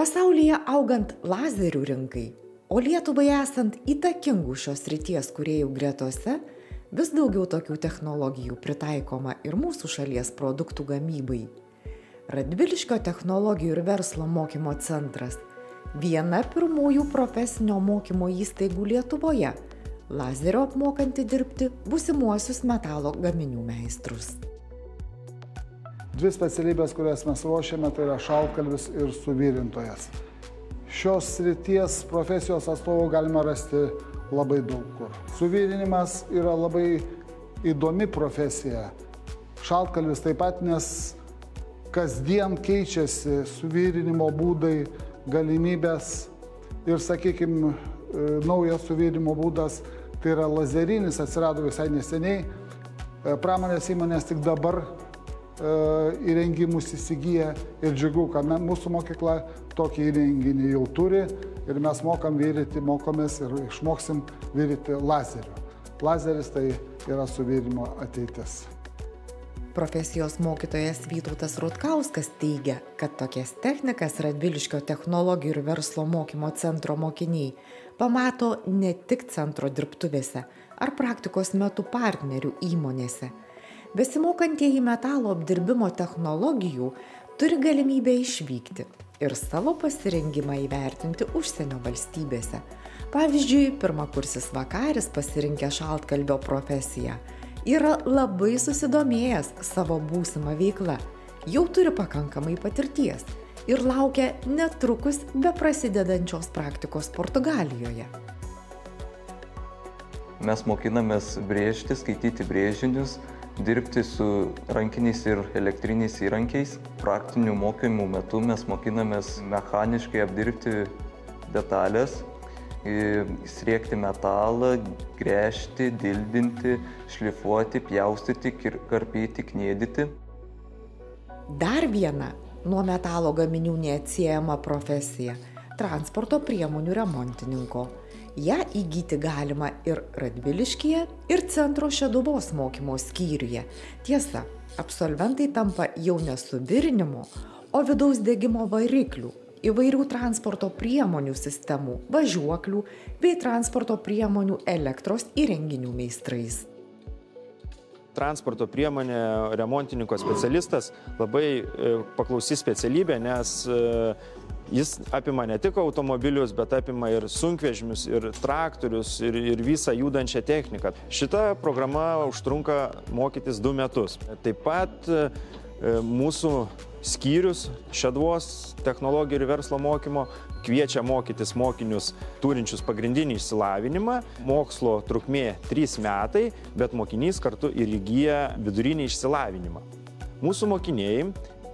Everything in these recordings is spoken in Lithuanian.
Pasaulyje augant lazerių rinkai, o Lietuvai esant įtakingų šios srities kūrėjų gretose, vis daugiau tokių technologijų pritaikoma ir mūsų šalies produktų gamybai. Radviliškio technologijų ir verslo mokymo centras – viena pirmųjų profesinio mokymo įstaigų Lietuvoje, lazerio apmokanti dirbti būsimuosius metalo gaminių meistrus. Dvi specialybės, kurias mes ruošiame, tai yra šaltkalvis ir suvirintojas. Šios srities profesijos atstovų galima rasti labai daug kur. Suvirinimas yra labai įdomi profesija. Šaltkalvis taip pat, nes kasdien keičiasi suvirinimo būdai, galimybės ir, sakykime, naujas suvirinimo būdas, tai yra lazerinis, atsirado visai neseniai. Pramonės įmonės tik dabar įrengimus įsigyja ir džiugu, kad mūsų mokykla tokį įrenginį jau turi ir mes mokomės ir išmoksim viryti lazeriu. Lazeris tai yra suvirimo ateitis. Profesijos mokytojas Vytautas Rutkauskas teigia, kad tokias technikas Radviliškio technologijų ir verslo mokymo centro mokiniai pamato ne tik centro dirbtuvėse ar praktikos metu partnerių įmonėse. Besimokantieji metalo apdirbimo technologijų turi galimybę išvykti ir savo pasirengimą įvertinti užsienio valstybėse. Pavyzdžiui, pirmakursis Vakaris, pasirinkęs šaltkalvio profesiją, yra labai susidomėjęs savo būsimą veiklą, jau turi pakankamai patirties ir laukia netrukus beprasidedančios praktikos Portugalijoje. Mes mokinamės brėžti, skaityti brėžinius, dirbti su rankiniais ir elektriniais įrankiais. Praktinių mokymų metu mes mokinamės mechaniškai apdirbti detalės, sriekti metalą, gręžti, dildinti, šlifuoti, pjaustyti, karpyti, kniedyti. Dar viena nuo metalo gaminių neatsiejama profesija – transporto priemonių remontininko. Ja įgyti galima ir Radviliškyje, ir centro Šeduvos mokymo skyriuje. Tiesa, absolventai tampa jau ne suvirinimo, o vidaus degimo variklių, įvairių transporto priemonių sistemų, važiuoklių bei transporto priemonių elektros įrenginių meistrais. Transporto priemonė remontininko specialistas labai paklausi specialybė, nes jis apima ne tik automobilius, bet apima ir sunkvežimius, ir traktorius, ir visą judančią techniką. Šita programa užtrunka mokytis 2 metus. Taip pat mūsų skyrius Šeduvos technologijų ir verslo mokymo kviečia mokytis mokinius turinčius pagrindinį išsilavinimą. Mokslo trukmė 3 metai, bet mokinys kartu ir įgyja vidurinį išsilavinimą. Mūsų mokiniai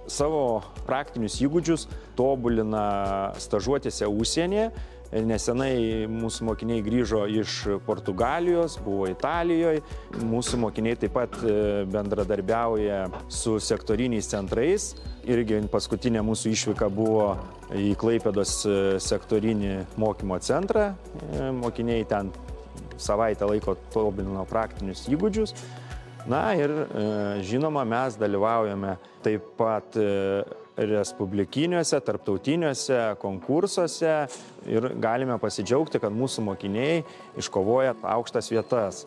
savo praktinius įgūdžius tobulina stažuotėse užsienyje. Nesenai mūsų mokiniai grįžo iš Portugalijos, buvo Italijoje. Mūsų mokiniai taip pat bendradarbiauja su sektoriniais centrais. Irgi paskutinė mūsų išvyka buvo į Klaipėdos sektorinį mokymo centrą. Mokiniai ten savaitę laiko tobulino praktinius įgūdžius. Na ir žinoma, mes dalyvaujame taip pat respublikiniuose, tarptautiniuose konkursuose ir galime pasidžiaugti, kad mūsų mokiniai iškovoja aukštas vietas.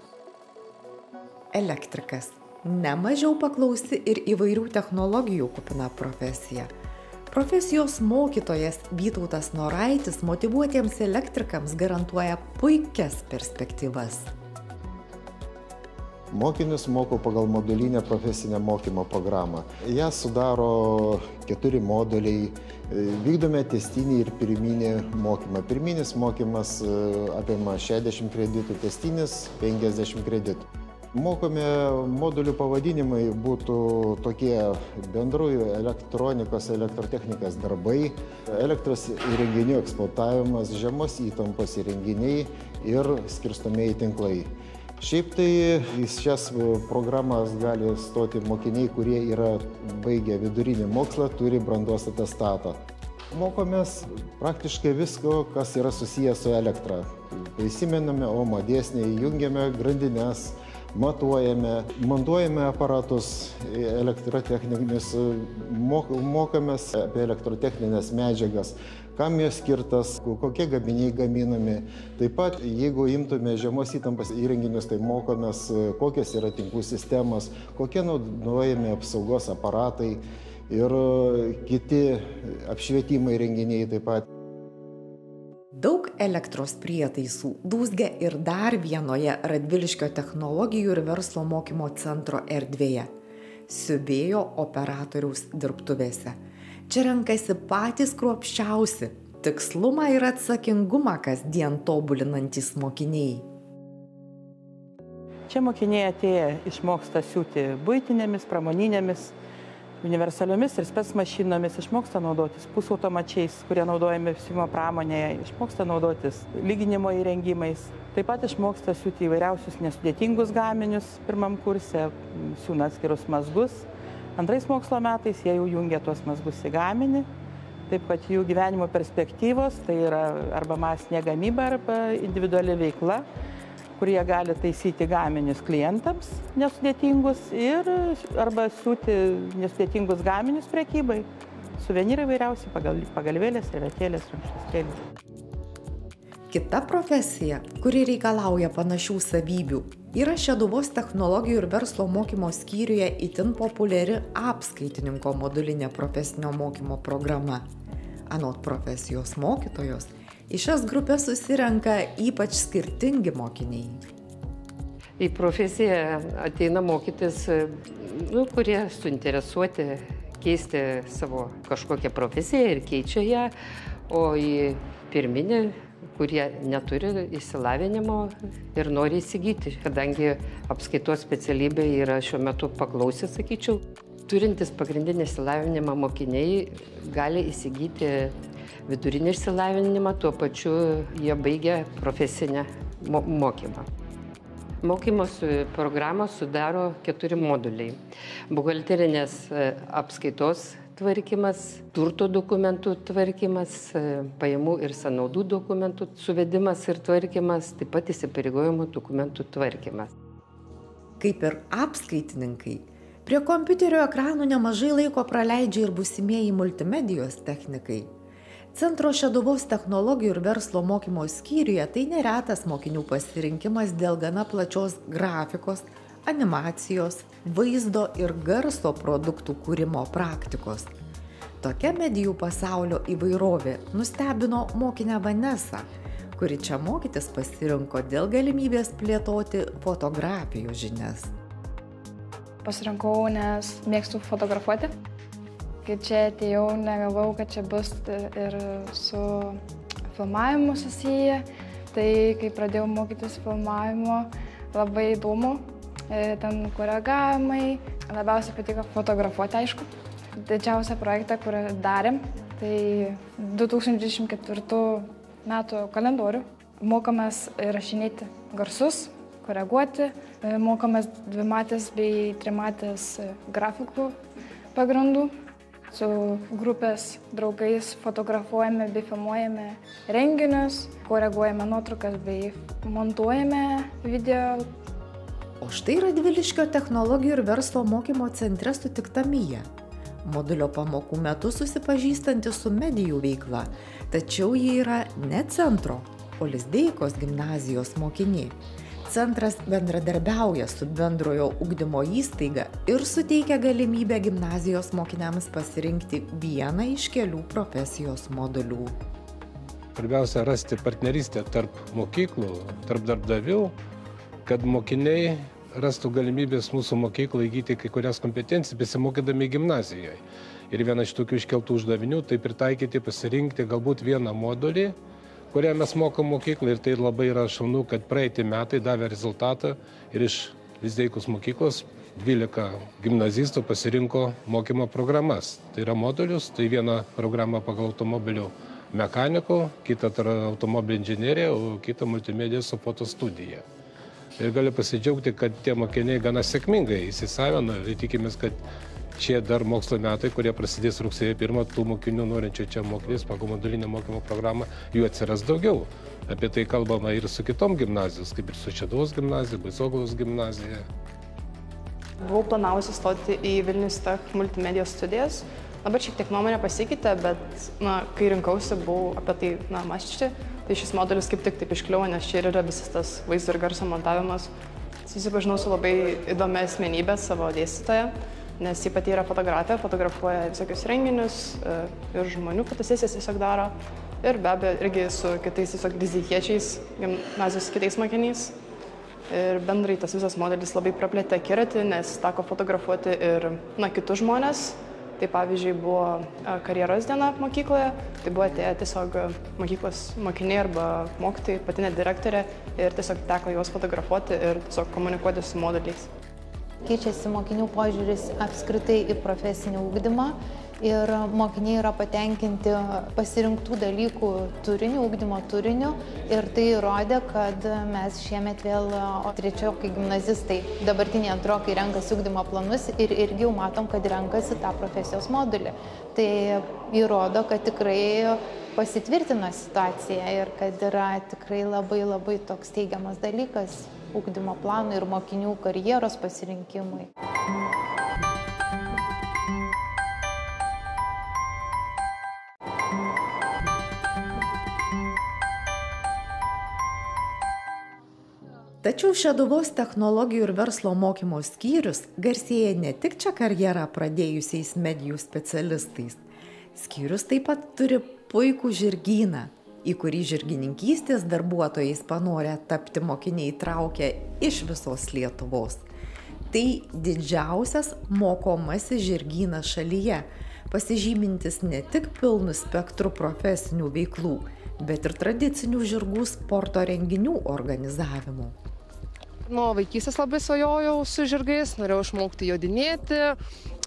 Elektrikas. Ne mažiau paklausi ir įvairių technologijų kupina profesija. Profesijos mokytojas Vytautas Noraitis motyvuotiems elektrikams garantuoja puikias perspektyvas. Mokinius mokau pagal modulinę profesinę mokymo programą. Ją sudaro 4 moduliai. Vykdome tęstinį ir pirminį mokymą. Pirminis mokymas apima 60 kreditų, tęstinis 50 kreditų. Mokome modulių pavadinimai būtų tokie bendrųjų elektronikos, elektrotechnikos darbai, elektros įrenginių eksploatavimas, žemos įtampos įrenginiai ir skirstomieji tinklai. Šiaip tai į šias programas gali stoti mokiniai, kurie yra baigę vidurinį mokslą, turi brandos atestatą. Mokomės praktiškai visko, kas yra susijęs su elektra. Prisimename Omo dėsnį, jungiame grandines, matuojame, montuojame aparatus elektrotechninius, mokomės apie elektrotechninės medžiagas, kam jos skirtas, kokie gaminiai gaminami. Taip pat, jeigu imtume žemos įtampos įrenginius, tai mokomės, kokios yra tinklų sistemos, kokie naudojami apsaugos aparatai ir kiti apšvietimo įrenginiai taip pat. Daug elektros prietaisų dūzgia ir dar vienoje Radviliškio technologijų ir verslo mokymo centro erdvėje – siuvėjo operatoriaus dirbtuvėse. Čia renkasi patys kruopščiausi, tikslumą ir atsakingumą kasdien tobulinantys mokiniai. Čia mokiniai atėję išmoksta siūti buitinėmis, pramoninėmis, universaliomis ir spec mašinomis, išmoksta naudotis pusautomačiais, kurie naudojami siuvimo pramonėje, išmoksta naudotis lyginimo įrengimais. Taip pat išmoksta siūti įvairiausius nesudėtingus gaminius pirmam kurse, siūna atskirus mazgus. Antrais mokslo metais jie jau jungia tuos mazgus į gaminį, taip kad jų gyvenimo perspektyvos tai yra arba masinė gamyba, arba individuali veikla, kur jie gali taisyti gaminius klientams nesudėtingus ir arba siūti nesudėtingus gaminius prekybai. Suvenyrai vairiausi, pagalvėlės, servetėlės, rankšluostėlės. Kita profesija, kuri reikalauja panašių savybių, yra Šeduvos technologijų ir verslo mokymo skyriuje itin populiari apskaitininko modulinė profesinio mokymo programa. Anot profesijos mokytojos, į šias grupės susirenka ypač skirtingi mokiniai. Į profesiją ateina mokytis, kurie suinteresuoti keisti savo kažkokią profesiją ir keičia ją, o į pirminį, kurie neturi išsilavinimo ir nori įsigyti, kadangi apskaitos specialybė yra šiuo metu paklausi, sakyčiau. Turintis pagrindinį išsilavinimą mokiniai gali įsigyti vidurinį išsilavinimą, tuo pačiu jie baigia profesinę mokymą. Mokymos programos sudaro 4 moduliai. Buhalterinės apskaitos tvarkymas, turto dokumentų tvarkymas, pajamų ir sąnaudų dokumentų suvedimas ir tvarkymas, taip pat įsipareigojimų dokumentų tvarkymas. Kaip ir apskaitininkai, prie kompiuterio ekranų nemažai laiko praleidžia ir būsimieji multimedijos technikai. Centro Šeduvos technologijų ir verslo mokymo skyriuje tai neretas mokinių pasirinkimas dėl gana plačios grafikos, animacijos, vaizdo ir garso produktų kūrimo praktikos. Tokia medijų pasaulio įvairovė nustebino mokinę Vanesą, kuri čia mokytis pasirinko dėl galimybės plėtoti fotografijos žinias. Pasirinkau, nes mėgstu fotografuoti. Kai čia atėjau, negalvojau, kad čia bus ir su filmavimu susiję. Tai kai pradėjau mokytis filmavimo, labai įdomu. Ten koregavimai, labiausiai patiko fotografuoti, aišku. Didžiausią projektą, kurį darėm, tai 2024 metų kalendorių. Mokomės rašinėti garsus, koreguoti, mokomės dvimatės bei trimatės grafikų pagrindų. Su grupės draugais fotografuojame bei filmuojame renginius, koreguojame nuotraukas bei montuojame video. O štai Radviliškio technologijų ir verslo mokymo centre sutikta Mija. Modulio pamokų metu susipažįstanti su medijų veikla, tačiau ji yra ne centro, o Lizdeikos gimnazijos mokinė. Centras bendradarbiauja su bendrojo ugdymo įstaiga ir suteikia galimybę gimnazijos mokiniams pasirinkti vieną iš kelių profesijos modulių. Pirmiausia, rasti partnerystę tarp mokyklų, tarp darbdavių, kad mokiniai rastų galimybės mūsų mokyklą įgyti kai kurias kompetencijas besimokydami gimnazijoje. Ir viena iš tokių iškeltų uždavinių tai pritaikyti, pasirinkti galbūt vieną modulį, kurią mes mokom mokyklą, ir tai labai yra šaunu, kad praeiti metai davė rezultatą ir iš Lizdeikos mokyklos 12 gimnazistų pasirinko mokymo programas. Tai yra modulius, tai viena programa pagal automobilių mechanikų, kita automobilių inžinierija, o kita multimedijos su fotostudija. Ir galiu pasidžiaugti, kad tie mokiniai gana sėkmingai įsisavino ir tikimės, kad šie dar mokslo metai, kurie prasidės rugsėjo 1, tų mokinių norinčių čia mokytis pagal modulinę mokymo programą, jų atsiras daugiau. Apie tai kalbama ir su kitom gimnazijos, kaip ir su Šeduvos gimnazija, Baisogalos gimnazija. Buvau planavusi stoti į Vilnius Tech multimedijos studijas. Dabar šiek tiek nuomonė pasikeitė, bet kai rinkausi, buvau apie tai mąsčiusi. Tai šis modulis kaip tik taip iškliuvo, nes čia yra visas tas vaizdo ir garso montavimas. Susipažinau su labai įdomia asmenybė savo dėstytoja, nes ji pati yra fotografė, fotografuoja visokius renginius ir žmonių fotosesijas tiesiog daro. Ir be abejo irgi su kitais tiesiog dizikiečiais, gimnazijos kitais mokiniais. Ir bendrai tas visas modelis labai praplėtė akiratį, nes teko fotografuoti ir kitus žmonės. Tai pavyzdžiui buvo karjeros diena mokykloje, tai buvo atėję tiesiog mokyklos mokiniai arba mokytojai, patinė direktorė ir tiesiog teko juos fotografuoti ir tiesiog komunikuoti su modeliais. Keičiasi mokinių požiūris apskritai į profesinį ūkdymą ir mokiniai yra patenkinti pasirinktų dalykų turiniu, ūkdymo turiniu ir tai įrodė, kad mes šiemet vėl trečiokai gimnazistai, dabartiniai antrokai renkasi ūkdymo planus ir irgi jau matom, kad renkasi tą profesijos modulį. Tai įrodo, kad tikrai pasitvirtina situacija ir kad yra tikrai labai toks teigiamas dalykas ūkdymo planui ir mokinių karjeros pasirinkimui. Tačiau Šeduvos technologijų ir verslo mokymo skyrius garsėja ne tik čia karjerą pradėjusiais medijų specialistais. Skyrius taip pat turi puikų žirgyną, į kurį žirgininkystės darbuotojais panorę tapti mokiniai traukia iš visos Lietuvos. Tai didžiausias mokomasis žirgynas šalyje, pasižymintis ne tik pilnu spektru profesinių veiklų, bet ir tradicinių žirgų sporto renginių organizavimu. Nuo vaikystės labai svajojau su žirgais, norėjau išmokti jodinėti,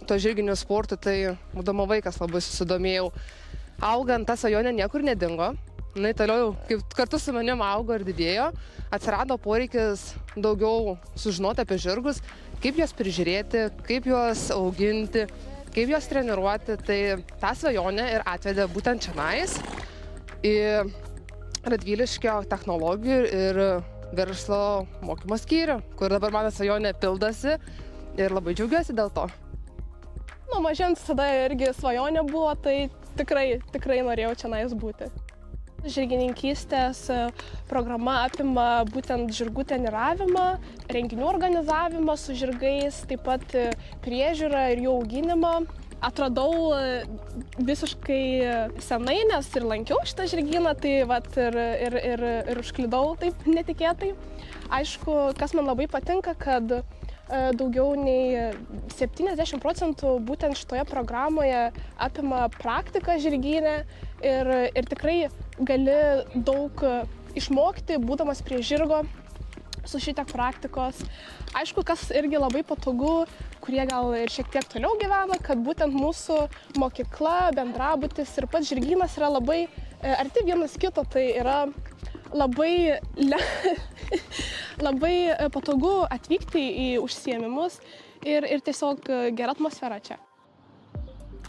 to žirginių sportų, tai būdama vaikas labai susidomėjau. Augant, ta svajonė niekur nedingo, toliau kartu su manim augo ir didėjo, atsirado poreikis daugiau sužinoti apie žirgus, kaip juos prižiūrėti, kaip juos auginti, kaip juos treniruoti, tai tą svajonę ir atvedė būtent čionais į Radviliškio technologijų ir verslo mokymo skyrių, kur dabar mano svajonė pildosi ir labai džiaugiuosi dėl to. Nuo mažens tada irgi svajonė buvo, tai tikrai norėjau čionais būti. Žirgininkystės programa apima būtent žirgų treniravimą, renginių organizavimą su žirgais, taip pat priežiūrą ir jų auginimą. Atradau visiškai senai, nes ir lankiau šitą žirgyną, tai ir užklydau taip netikėtai. Aišku, kas man labai patinka, kad daugiau nei 70% būtent šitoje programoje apima praktiką žirgyne ir tikrai gali daug išmokti, būdamas prie žirgo su šitiek praktikos. Aišku, kas irgi labai patogu, kurie gal ir šiek tiek toliau gyvena, kad būtent mūsų mokykla, bendrabutis ir pats žirgynas yra labai arti vienas kito, tai yra labai patogu atvykti į užsiėmimus ir tiesiog gera atmosfera čia.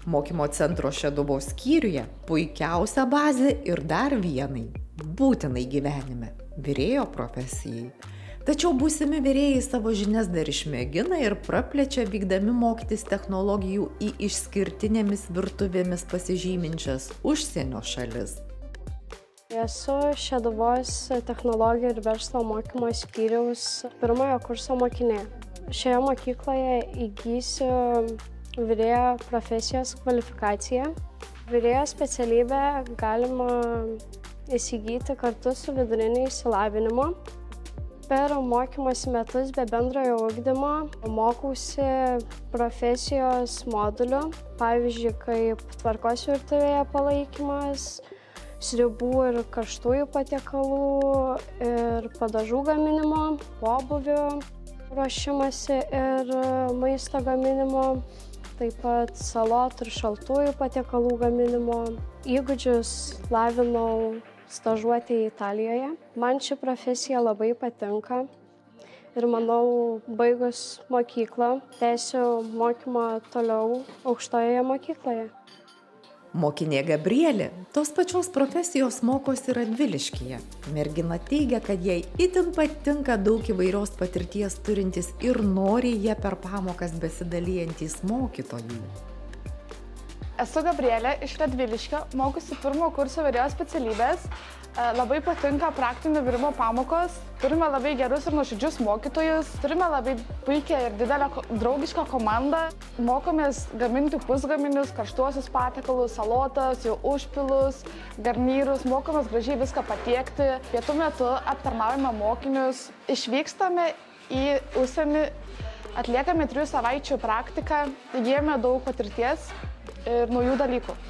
Mokymo centro Šeduvos skyriuje puikiausia bazė ir dar vienai, būtinai gyvenime, virėjo profesijai. Tačiau būsimi virėjai savo žinias dar išmėgina ir praplečia vykdami mokytis technologijų į išskirtinėmis virtuvėmis pasižyminčias užsienio šalis. Esu Šeduvos technologijų ir verslo mokymo skyriaus pirmojo kurso mokinė. Šioje mokykloje įgysiu virėjo profesijos kvalifikaciją. Virėjo specialybę galima įsigyti kartu su viduriniu išsilavinimu. Per mokymosi metus be bendrojo ugdymo mokausi profesijos modulių, pavyzdžiui, kaip tvarkos virtuvėje palaikymas, sriubų ir karštųjų patiekalų ir padažų gaminimo, pobūvių ruošimasi ir maisto gaminimo, taip pat salotų ir šaltųjų patiekalų gaminimo. Įgūdžius lavinau stažuotėje Italijoje. Man ši profesija labai patinka. Ir manau, baigus mokyklą, tęsiu mokymą toliau aukštojoje mokykloje. Mokinė Gabrielė tos pačios profesijos mokosi Radviliškyje. Mergina teigia, kad jai itin patinka daug įvairios patirties turintis ir noriai jie per pamokas besidalijantis mokytojų. Esu Gabrielė iš Radviliškio, mokusi pirmo kurso virėjos specialybės. Labai patinka praktinių virimo pamokos. Turime labai gerus ir nuoširdžius mokytojus. Turime labai puikią ir didelę draugišką komandą. Mokomės gaminti pusgaminius, karštuosius patiekalus, salotas, jų užpilus, garnyrus. Mokomės gražiai viską patiekti. Pietų metu aptarnaujame mokinius. Išvykstame į užsienį, atliekame 3 savaičių praktiką, įgyjame daug patirties ir naujų dalykų.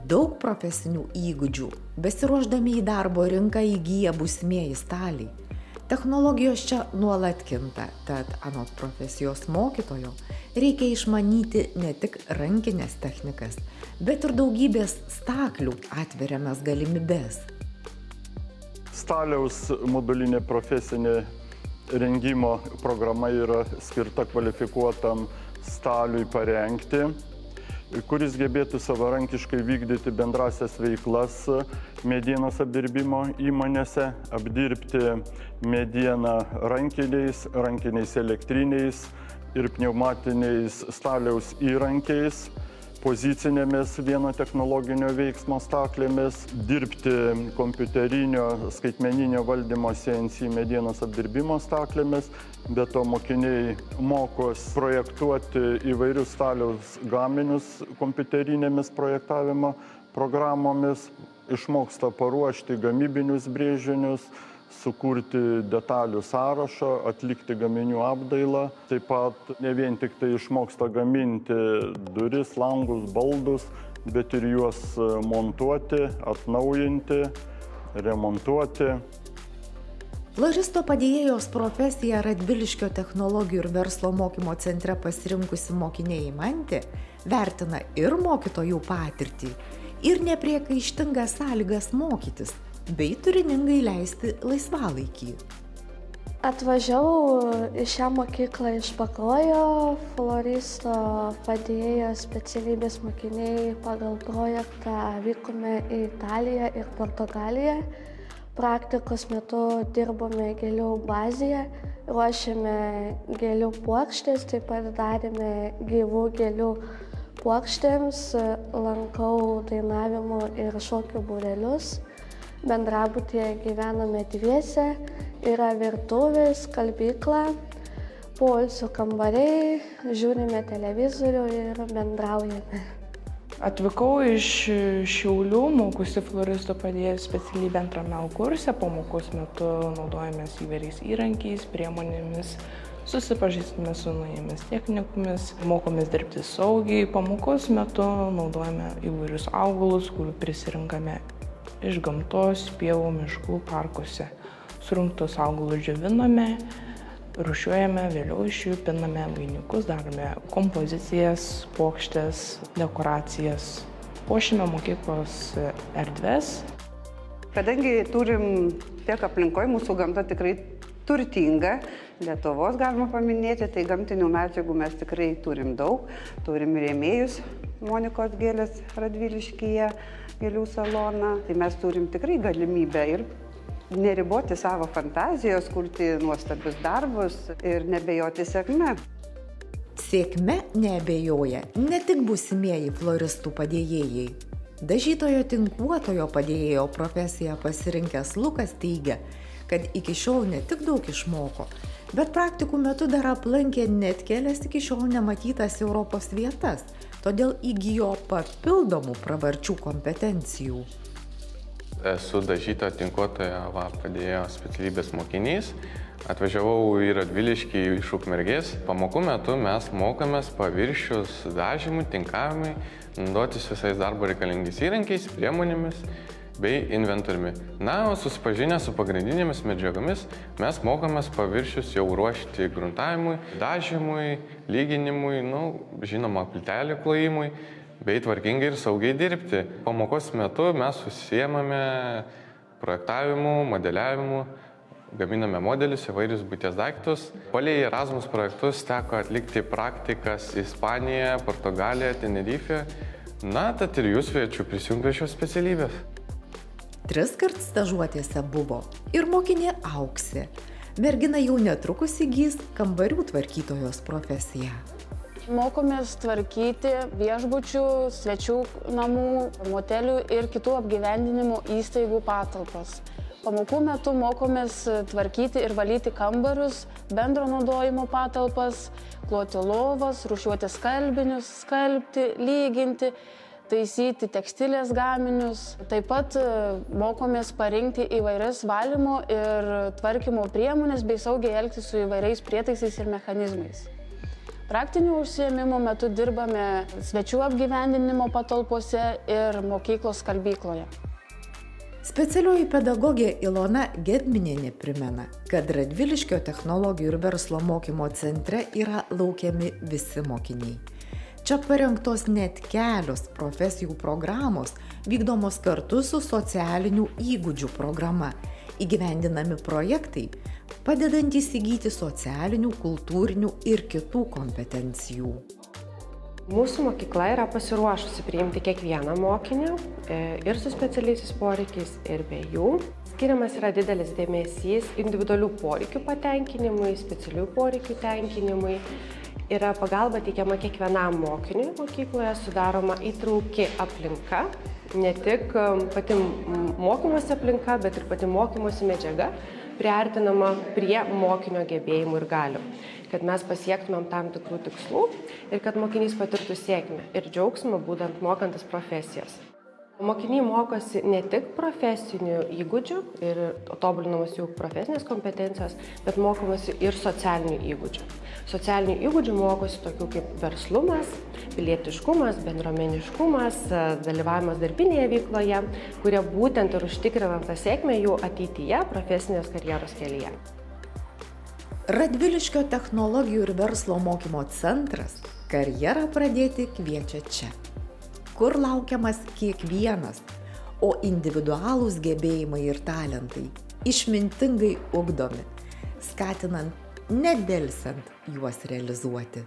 Daug profesinių įgūdžių besiruošdami į darbo rinką įgyja būsimieji staliai. Technologijos čia nuolat kinta, tad anot profesijos mokytojo reikia išmanyti ne tik rankinės technikas, bet ir daugybės staklių atveriamas galimybes. Staliaus modulinė profesinė rengimo programa yra skirta kvalifikuotam staliui parengti, kuris gebėtų savarankiškai vykdyti bendrasias veiklas medienos apdirbimo įmonėse, apdirbti medieną rankiniais elektriniais ir pneumatiniais staliaus įrankiais, pozicinėmis vieno technologinio veiksmo staklėmis, dirbti kompiuterinio skaitmeninio valdymo CNC medienos apdirbimo staklėmis. Be to mokiniai mokos projektuoti įvairius staliaus gaminius kompiuterinėmis projektavimo programomis, išmoksta paruošti gamybinius brėžinius, sukurti detalių sąrašą, atlikti gaminių apdailą. Taip pat ne vien tik tai išmoksta gaminti duris, langus, baldus, bet ir juos montuoti, atnaujinti, remontuoti. Floristo padėjėjos profesiją Radviliškio technologijų ir verslo mokymo centre pasirinkusi mokinė Imantė vertina ir mokytojų patirtį, ir nepriekaištingas sąlygas mokytis, bei turiningai leisti laisvalaikį. Atvažiavau į šią mokyklą iš Pakruojo, floristo padėjėjos specialybės mokiniai pagal projektą vykome į Italiją ir Portugaliją. Praktikos metu dirbome gėlių bazėje, ruošėme gėlių puokštės, taip pat darėme gyvų gėlių puokštėms, lankau dainavimo ir šokių būrelius. Bendrabutyje gyvename dviese, yra virtuvės, skalbykla, poilsio kambariai, žiūrime televizorių ir bendraujame. Atvykau iš Šiaulių, mokusi floristo padėjėjos specialybę 2 kurse. Pamokos metu naudojamės įvairiais įrankiais, priemonėmis, susipažįstame su naujomis technikomis, mokomės dirbti saugiai. Pamokos metu naudojame įvairius augalus, kurių prisirinkame iš gamtos, pievų, miškų, parkuose. Surinktus augalus džioviname, rūšiuojame, vėliau iš jų piname vainikus, darome kompozicijas, puokštes, dekoracijas, puošiame mokyklos erdves. Kadangi turim tiek aplinkoje, mūsų gamta tikrai turtinga, Lietuvos galima paminėti, tai gamtinių medžiagų mes tikrai turim daug. Turim rėmėjus Monikos gėlės Radviliškyje, gėlių saloną. Tai mes turim tikrai galimybę ir neriboti savo fantazijos, kurti nuostabius darbus ir nebejoti sėkme. Sėkme neabejoja ne tik būsimieji floristų padėjėjai. Dažytojo tinkuotojo padėjėjo profesiją pasirinkęs Lukas teigia, kad iki šiol ne tik daug išmoko, bet praktikų metu dar aplankė net kelias iki šiol nematytas Europos vietas, todėl įgijo papildomų pravarčių kompetencijų. Esu dažytojo tinkuotojo padėjėjo specialybės mokinys. Atvažiavau į Radviliškį iš Ukmergės. Pamokų metu mes mokomės paviršius dažymui, tinkavimui, naudotis visais darbo reikalingais įrankiais, priemonėmis bei inventoriumi. Na, o susipažinę su pagrindinėmis medžiagomis, mes mokomės paviršius jau ruošti gruntavimui, dažymui, lyginimui, žinoma, plytelių klojimui, bei tvarkingai ir saugiai dirbti. Pamokos metu mes užsiėmame projektavimu, modeliavimu, gaminame modelius, įvairius buities daiktus. Palei Erasmus projektus teko atlikti praktikas Ispanijoje, Portugalijoje, Tenerife. Na, tad ir jūs kviečiu prisijungti prie šios specialybės. 3 kart stažuotėse buvo ir mokinė Auksė. Mergina jau netrukus įgys kambarių tvarkytojos profesiją. Mokomės tvarkyti viešbučių, svečių namų, motelių ir kitų apgyvendinimo įstaigų patalpas. Pamokų metu mokomės tvarkyti ir valyti kambarius, bendro naudojimo patalpas, kloti lovas, rūšiuoti skalbinius, skalbti, lyginti, taisyti tekstilės gaminius. Taip pat mokomės parinkti įvairias valymo ir tvarkymo priemonės bei saugiai elgtis su įvairiais prietaisais ir mechanizmais. Praktinių užsiėmimų metu dirbame svečių apgyvendinimo patalpose ir mokyklos skalbykloje. Specialioji pedagogė Ilona Gedminienė primena, kad Radviliškio technologijų ir verslo mokymo centre yra laukiami visi mokiniai. Čia parengtos net kelios profesijų programos, vykdomos kartu su socialinių įgūdžių programa. Įgyvendinami projektai, padedantys įgyti socialinių, kultūrinių ir kitų kompetencijų. Mūsų mokykla yra pasiruošusi priimti kiekvieną mokinį ir su specialiaisiais poreikiais, ir be jų. Skiriamas yra didelis dėmesys individualių poreikių patenkinimui, specialių poreikių tenkinimui. Yra pagalba teikiama kiekvienam mokiniui mokykloje, sudaroma įtrauki aplinka, ne tik pati mokymosi aplinka, bet ir pati mokymosi medžiaga priartinama prie mokinio gebėjimų ir galių, kad mes pasiektumėm tam tikrų tikslų ir kad mokinys patirtų sėkmę ir džiaugsmą būtent mokantis profesijas. Mokiniai mokosi ne tik profesinių įgūdžių ir tobulinamos jų profesinės kompetencijos, bet mokomasi ir socialinių įgūdžių. Socialinių įgūdžių mokosi tokių kaip verslumas, pilietiškumas, bendruomeniškumas, dalyvavimas darbinėje veikloje, kurie būtent ir užtikrina tą sėkmę jų ateityje profesinės karjeros kelyje. Radviliškio technologijų ir verslo mokymo centras karjerą pradėti kviečia čia, kur laukiamas kiekvienas, o individualūs gebėjimai ir talentai išmintingai ugdomi, skatinant nedelsiant juos realizuoti.